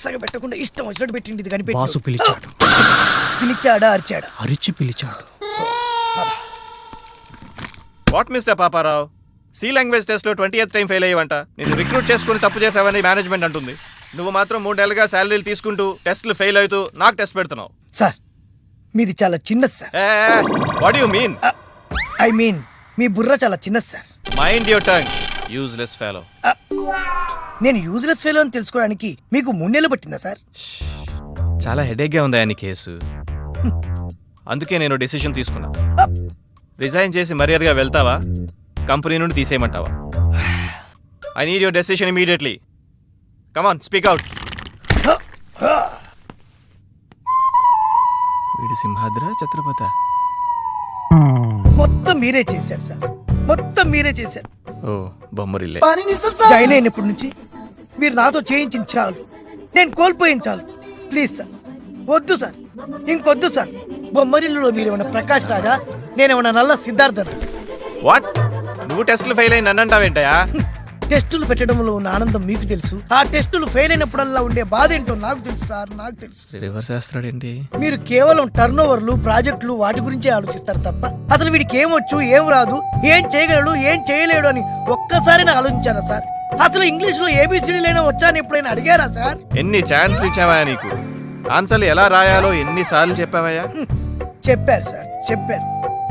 వరుసగా పెట్టకుండా ఇష్టం వచ్చినట్టు పెట్టింది ఇది కనిపెట్టి బాసు పిలిచాడు. పిలిచాడా అరిచాడా? అరిచి పిలిచాడు. What mister Paparao, C language test లో 20th టైం ఫెయిల్ అయ్యవంట. నేను రిక్రూట్ చేసుకుని తప్పు చేసావని మేనేజ్మెంట్ అంటుంది. నువ్వు మాత్రం 3 నెలలుగా శాలరీలు తీసుకుంటూ టెస్ట్లు ఫెయిల్ అవుతూ నాకు టెస్ట్ పెడుతున్నావు. సార్ మీది చాలా చిన్నది sir. What you mean? I mean మీ బుర్ర చాలా చిన్నది sir. Mind your tongue, useless fellow. నేను యూజ్లెస్ ఫెలో అని తెలుసుకోవడానికి మీకు 3 నెలలు పట్టిందా సార్? చాలా హెడేక్గా ఉంది ఆయన కేసు. అందుకే నేను డెసిషన్ తీసుకున్నా. రిజైన్ చేసి మర్యాదగా వెళ్తావా, కంపెనీ నుండి తీసేయమంటావా? I need your decision immediately. Come on, speak out. వీడి సింహాద్ర ఛత్రపత. మొత్తం మీరే చేశారు సార్, మొత్తం మీరే చేశారు. ఓ బొమ్మరిల్లే. జాయిన్ అయినప్పటి నుంచి మీరు నాతో చేయించింది చాలు, నేను కోల్పోయింది చాలు. ప్లీజ్ సార్, వద్దు సార్, ఇంకొద్దు సార్. బొమ్మరిల్లులో మీరేమన్నా ప్రకాష్ రాగా, నేనేమన్నా నల్ల సిద్ధార్థన. వాట్? నువ్వు టెస్ట్లు ఫెయిల్ అయి నన్ను అంటావేంటయా? టెస్టులు పెట్టడంలో ఉన్న ఆనందం మీకు తెలుసు, ఆ టెస్టులు ఫెయిల్ అయినప్పుడల్లా ఉండే బాధ ఏంటో నాకు తెలుసు సార్, నాకు తెలుసు. రివర్స్ చేస్తాడేంటి? మీరు కేవలం టర్న్ ఓవర్లు, ప్రాజెక్టులు వాటి గురించే ఆలోచిస్తారు తప్ప అసలు వీడికి ఏమొచ్చు, ఏం రాదు, ఏం చేయగలడు, ఏం చేయలేడు అని ఒక్కసారి నాకు ఆలోచించారా సార్? అసలు ఇంగ్లీష్ లో ఏబిసిడీలైనా వచ్చా అని ఎప్పుడైనా అడిగారా సార్? ఎన్ని ఛాన్స్ ఇచ్చావా నీకు? ఆన్సర్లు ఎలా రాయాలో ఎన్నిసార్లు చెప్పావయ్యా? చెప్పారు సార్, చెప్పారు.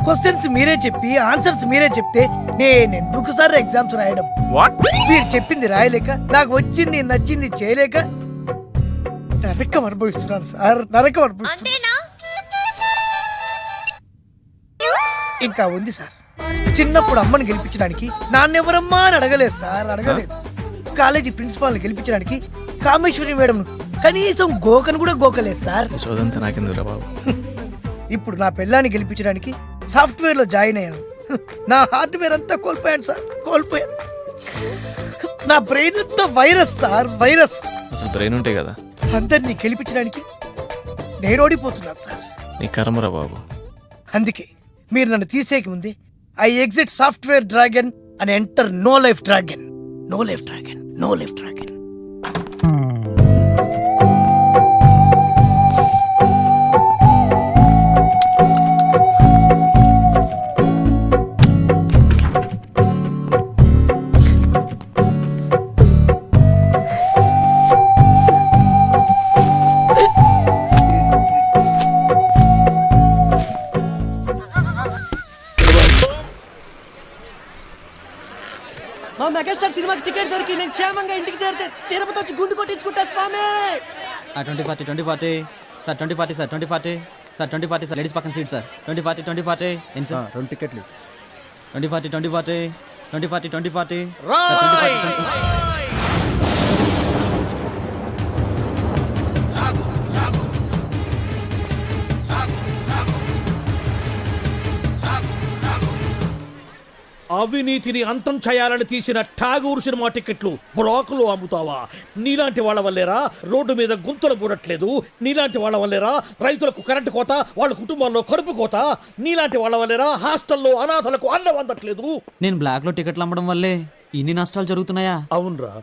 క్వశ్చన్స్ మీరే చెప్పి ఆన్సర్స్ మీరే చెప్తే నేనెందుకు సార్ ఎగ్జామ్స్ రాయడం? వాట్? మీరు చెప్పింది రాయలేక, నాకు వచ్చింది నచ్చింది చేయలేక నరకం అనుభవిస్తున్నాను సార్, నరకం అనుభవిస్తున్నాను. ఇంకా ఉంది సార్. చిన్నప్పుడు అమ్మని గెలిపించడానికి నాన్నెవరమ్మా అని అడగలేదు సార్, అడగలేదు. కాలేజీ ప్రిన్సిపాల్ని గెలిపించడానికి కామేశ్వరి మేడం కనీసం గోకను కూడా గోకలేదు సార్. చోదంతా నాకెందుకురా బాబు. ఇప్పుడు నా పెళ్ళాన్ని గెలిపించడానికి సాఫ్ట్వేర్ లో జాయిన్ అయ్యాను. నా హార్డ్వేర్ అంతా కోల్పోయాను సార్, కోల్పోయాను. నా బ్రెయిన్ అంతా వైరస్ సార్, వైరస్. అసలు బ్రెయిన్ ఉంటే కదా. అందరినీ గెలిపించడానికి నేను ఓడిపోతున్నాను సార్. నీ కర్మరా బాబు. అందుకే మీరు నన్ను తీసేకి ముందే I exit software dragon and enter no life dragon. No life dragon, no life dragon. మా మెగాస్టార్ సినిమాకి టికెట్ దొరికి నేను క్షేమంగా ఇంటికి చేరితే తిరుపతి వచ్చి గుండు కొట్టించుకుంటా స్వామి. 2040 sir, 2040 sir, 2040 sir, 2040 sir, ladies పక్కన సీట్ సార్. 2040 ఏంటి సార్? 2 టికెట్లు. 2040 అవినీతిని అంతం చేయాలని తీసిన ఠాగూర్ సినిమా టికెట్లు బ్లాకులు అమ్ముతావా? నీలాంటి వాళ్ళ వల్లేరా రోడ్డు మీద గుంతలు పూడట్లేదు. నీలాంటి వాళ్ళ వల్లేరా రైతులకు కరెంటు కోత, వాళ్ళ కుటుంబాల్లో కడుపు కోత. నీలాంటి వాళ్ళ వల్లేరా హాస్టల్లో అనాథలకు అన్నం అందట్లేదు. నేను బ్లాక్ లో టికెట్లు అమ్మడం వల్లే ఇన్ని నష్టాలు జరుగుతున్నాయా? అవునరా,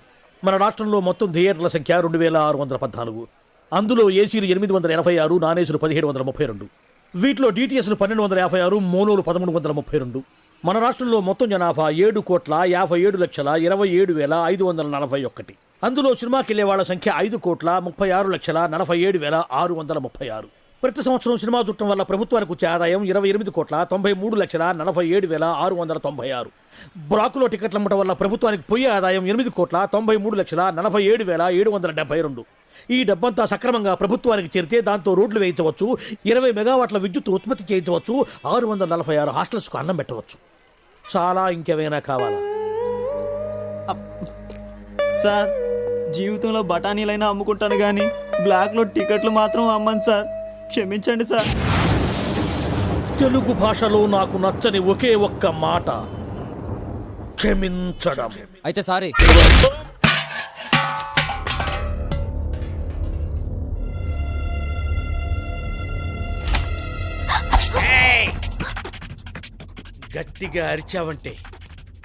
మన రాష్ట్రంలో మొత్తం థియేటర్ల సంఖ్య 2614. అందులో ఏసీలు 886, నాన్ ఏసీలు 1732. వీటిలో డిటిఎస్లు 1256, మోనోలు 1332. మన రాష్ట్రంలో మొత్తం జనాభా 7,27,27,541. అందులో సినిమాకి వెళ్లే వాళ్ళ సంఖ్య 5,36,47,636. ప్రతి సంవత్సరం సినిమా చూడటం వల్ల ప్రభుత్వానికి వచ్చే ఆదాయం 28,93,43,696. బ్లాకులో టికెట్లు అమ్మటం వల్ల ప్రభుత్వానికి పోయే ఆదాయం 8,93,47,772. ఈ డబ్బంతా సక్రమంగా ప్రభుత్వానికి చేరితే దాంతో రోడ్లు వేయించవచ్చు, 20 మెగావాట్ల విద్యుత్ ఉత్పత్తి చేయించవచ్చు, 646 హాస్టల్స్కు అన్నం పెట్టవచ్చు. చాలా ఇంకేమైనా కావాలా? సార్, జీవితంలో బఠానీలైనా అమ్ముకుంటాను కానీ బ్లాక్ లో టికెట్లు మాత్రం అమ్మను సార్, క్షమించండి సార్. తెలుగు భాషలో నాకు నచ్చని ఒకే ఒక్క మాట క్షమించడం. అయితే సారీ. గట్టిగా అరిచావంటే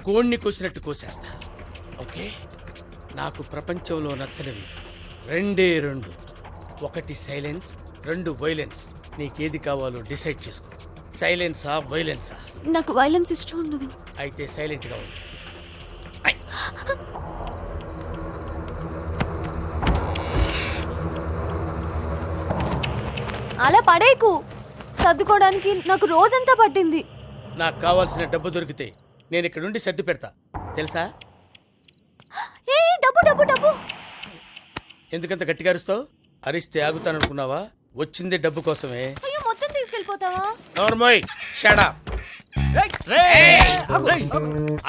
కోణ్ణి కోసినట్టు కోసేస్తా. ఓకే, నాకు ప్రపంచంలో నచ్చనివి రెండే రెండు. ఒకటి సైలెన్స్, రెండు వైలెన్స్. నీకేది కావాలో డిసైడ్ చేసుకో. సైలెన్సా వైలెన్సా? నాకు వైలెన్స్ ఇష్టం ఉండదు. అయితే సైలెంట్గా ఉండు. ఐ. అలా పడేకు. సర్దుకోవడానికి నాకు రోజంతా పట్టింది. నాకు కావాల్సిన డబ్బు దొరికితే నేను ఇక్కడ నుండి సర్ది పెడతా తెలుసా? ఏ డబ్బు డబ్బు డబ్బు. ఎందుకంత గట్టిగా అరుస్తావు? అరిస్తే ఆగుతాననుకున్నావా? వచ్చిందే డబ్బు కోసమే. అయ్యో మొత్తం తీసుకెళ్ళిపోతావా? నోర్మోయ్, షట్ అప్.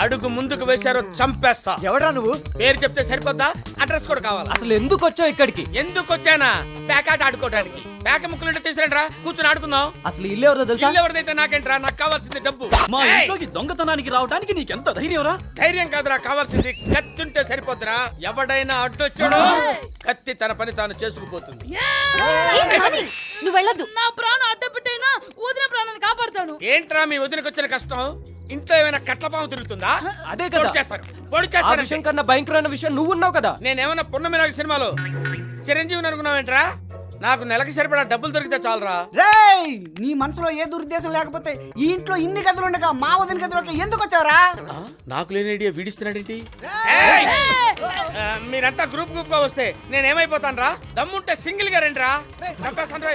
అడుగు ముందుకు వేశారో చంపేస్తా. ఎవడా నువ్వు? పేరు చెప్తే సరిపోద్దా? అడ్రస్ కూడా కావాలా? అసలు ఎందుకు వచ్చావు ఇక్కడికి? ఎందుకు వచ్చానా? పేకాట ఆడుకోవడానికి. పేక ముక్కలుంటే తీసుకురండిరా, కూర్చొని ఆడుకుందాం. అసలు ఇల్లు ఎవరో తెలుసా? ఇల్లు ఎవరిదైతే నాకేంట్రా, నాకు కావాల్సింది డబ్బు. మా ఏయ్! ఇంట్లోకి దొంగతనానికి రావడానికి నీకెంత ధైర్యంరా? ధైర్యం కాదురా కావాల్సింది, కత్తి ఉంటే సరిపోద్దురా. ఎవడైనా అడ్డొచ్చాడో కత్తి తన పని తాను చేసుకుపోతుంది. నువ్వు వెళ్ళొద్దు. నా ప్రాణం అడ్డపెట్టైనా వదిన ప్రాణాన్ని కాపాడుతాను. ఏంట్రా మీ వదినకి వచ్చిన కష్టం? ఇంట్లో ఏమైనా కట్లపాము తిరుగుతుందా? అదే కదా. పొడి చేస్తారు, పొడి ఆ చేస్తారు. విషయం కన్నా భయంకరమైన విషయం నువ్వు ఉన్నావు కదా. నేనేమన్నా పున్నమిరాజు సినిమాలో చిరంజీవిని అనుకున్నావేంట్రా? నాకు నెలకి సరిపడా డబ్బులు దొరికితే చాలరా. రేయ్, నీ మనసులో ఏ దురుద్దేశం లేకపోతే ఈ ఇంట్లో ఇన్ని గదులు ఉండగా మా వదిన గదిలోకి ఎందుకు వచ్చావరా? నాకు లేని ఐడియా వీడిస్తున్నాడేంటి? మీరంతా గ్రూప్ గ్రూప్ గా వస్తే నేనేమైపోతాను రా? దమ్ముంటే సింగిల్ గా రండి రా. చంపేస్తాను రా.